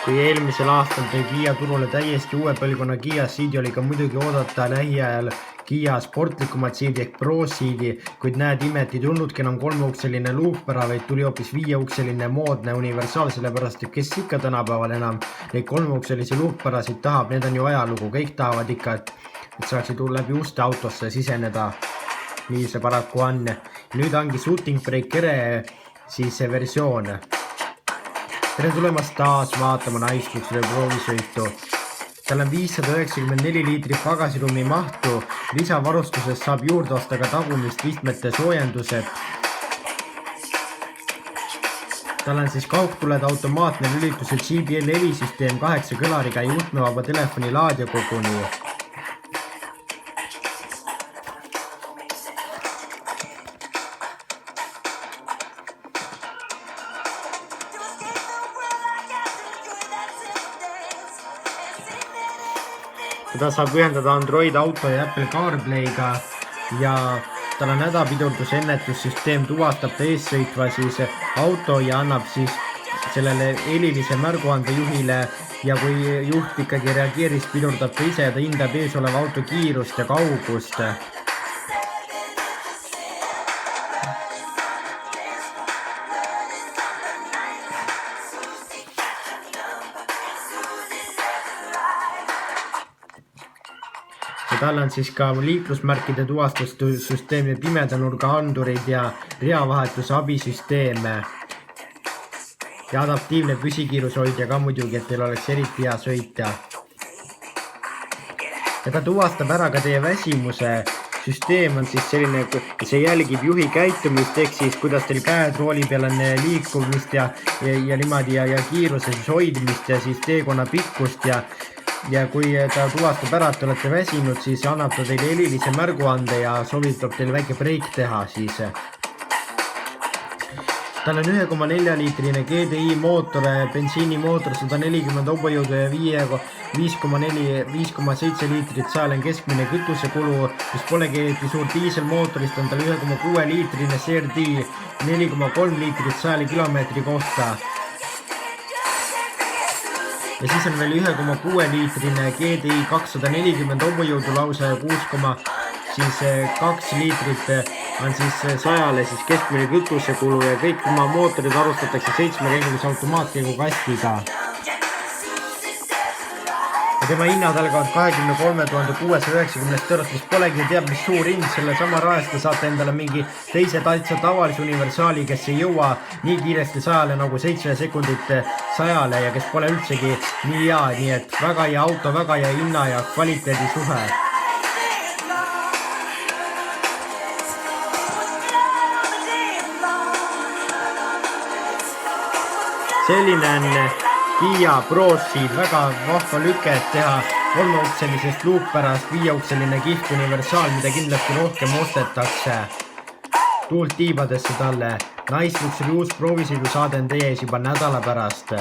Kui eelmisel aastal tõi Kia turule täiesti uue põlvkonna Kia Ceedi, oli ka muidugi oodata lähiajal Kia sportlikumat Ceedi ehk Pro Ceedi, kuid näed imet ei tulnudki enam 3-ukseline luukpära, vaid tuli hoopis 5-ukseline moodne universaal, sellepärast et kes ikka tänapäeval enam neid 3-ukselisi luukpärasid tahab, need on ju ajalugu, kõik tahavad ikka, et saaksid läbi uste autosse siseneda. Nii see paraku on. Nüüd ongi Shooting Brake Ere siis see versioon. Tere tulemast taas vaatama Niceluxeri proovisõitu. Tal on 594 liitrit pagasiruumi mahtu, lisavarustuses saab juurde osta ka tagumist istmete soojendused. Tal on siis kaugtulede automaatne lülituse JBL helisüsteem 8 kõlariga ja juhtmevaba telefoni laadija koguni. Seda saab ühendada Android Auto ja Apple CarPlay'ga ja tal on hädapidurduse ennetussüsteem, tuvastab ta eessõitva siis auto ja annab siis sellele helilise märguande juhile ja kui juht ikkagi reageeris, pidurdab ta ise ja ta hindab ees oleva auto kiirust ja kaugust. Ja tal on siis ka liiklusmärkide tuvastussüsteem ja pimeda nurga andurid ja reavahetuse abisüsteeme. Ja adaptiivne püsikiirushoidja ka muidugi, et teil oleks eriti hea sõita. Ja ta tuvastab ära ka teie väsimuse. Süsteem on siis selline, see jälgib juhi käitumist, ehk siis kuidas teil käed rooli peal on liikumist ja niimoodi ja kiiruse siis hoidmist ja siis teekonna pikkust ja kui ta tuvastab ära, et te olete väsinud, siis annab ta teile helilise märguande ja soovitab teil väike break teha siis. Tal on 1,4 liitrine GDI mootor, bensiinimootor, 140 hobujõudu ja 5,7 liitrit, seal on keskmine kütusekulu, mis polegi suur diiselmootorist, on tal 1,6 liitrine CRD, 4,3 liitrit 100 kilomeetri kohta. Ja siis on veel 1,6 liitrine GDI 240 hobujõudu lausa ja 6,2 liitrit on siis 100-le siis keskmine kütusekulu ja kõik oma mootorid arustatakse 7-käigulise automaatkäigukastiga. Ja tema hinnad algavad 23 690 eurost, mis polegi teab mis suur hind, selle sama rahast te saate endale mingi teise täitsa tavalise universaali, kes ei jõua nii kiiresti 100-le nagu 7 sekundit 100-le ja kes pole üldsegi nii hea, nii et väga hea auto, väga hea hinna ja kvaliteedi suhe. Selline on Kia Pro Ceedi, väga vahva lüke, et teha 3-ukselisest luukpärast 5-ukseline kiht universaal, mida kindlasti rohkem ostetakse. Tuult tiibadesse talle. Niceluxeri uus proovisõidusaade on teie ees juba nädala pärast.